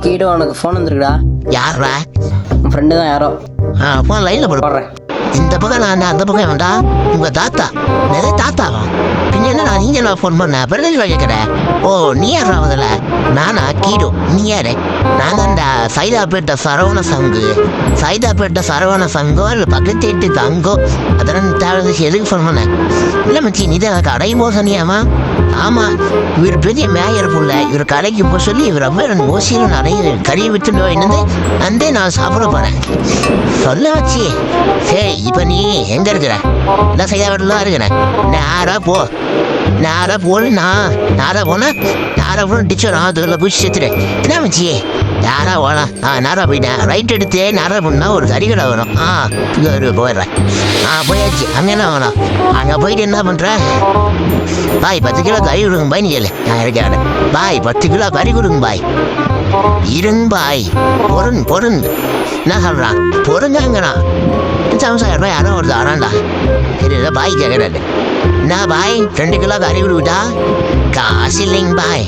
கீடு உனக்கு ஃபோன் வந்துருக்குடா. யாரா? உன் ஃப்ரெண்டு தான் யாரோ. ஃபோன் லைனில் போடுறேன். இந்த பக்கம் நான் அந்த பக்கம் வேண்டா. உங்கள் தாத்தா நிறைய தாத்தாவா? பின்ன என்ன நீங்கள் நான் ஃபோன் பண்ண பிறகு கேட்குறேன். ஓ நீ யாரா முதல்ல? நானா கீடு, நீ யாரு? நான் தான்டா சைதாப்பேட்டை சரவண சங்கம் இல்லை பக்கத்து வீட்டு தங்கம். அதெல்லாம் தேவை எதுக்கு ஃபோன் பண்ணேன்? இல்லை மச்சி நீ தான் கடை மோசனியாமா? ஆமாம், இவர் பெரிய மேயர் புள்ள. இவர் கடைக்கு போக சொல்லி இவர் ரொம்ப மோசியில் நிறைய கறியை விட்டுட்டு என்னது அந்த நான் சாப்பிட போகிறேன். சொல்ல வச்சி சரி. இப்போ நீ எங்கே இருக்கிற? நான் சைதாப்பேட்டில் தான் இருக்கிறேன். நேராக போனா நேராக போன டிச்சர் அதில் போய் சேர்த்துட்டேன். என்ன மச்சி நேராக போகலாம். நேராக போயிட்டேன். ரைட் எடுத்து நேராக போனால் ஒரு கறிக்கடை வரும். போயிடுறேன். போயாச்சு. அங்கே என்ன வேணும்? அங்கே போயிட்டு என்ன பண்ணுறேன்? பாய் 10 கிலோ கறி கொடுங்க பாய். நீ இல்லை நான் இருக்கேன். பாய் 10 கிலோ கறி கொடுங்க பாய். இருங்க பாய். பொருங்க என்ன சொல்கிறான்? பொருங்கண்ணா சம்சாரம் யாரும் ஒரு தரான்டா. இல்லை பாய் கேட்குறாரு. என்ன பாய் 2 கிலோ கறி கொடுக்குட்டா? காசு இல்லைங்க பாய்.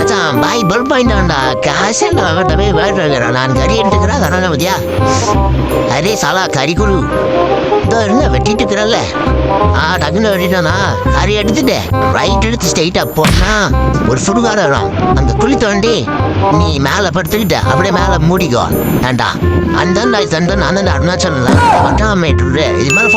அச்சான் பாய் பல்ப் வாங்கிட்டான்டா. காசு இல்லை அவர்கிட்ட போய் வேட்டுறேன். நான் கறி எடுத்துக்கிறேன் தராங்க பத்தியா? அரே சாலா கறி கொடு. இதோ என்ன வெட்டிட்டு இருக்கிறல்ல? டக்குன்னு வெட்டிட்டானா? கறி எடுத்துட்டு ரைட் எடுத்து ஸ்ட்ரெயிட்டாக போனா ஒரு சுடுகாடு வரும். அந்த குழி தோண்டி நீ மேலே படுத்துக்கிட்ட அப்படியே மேலே மூடிக்கோ. வேண்டாம் அந்த நான் அருணாச்சலம் இது மேலே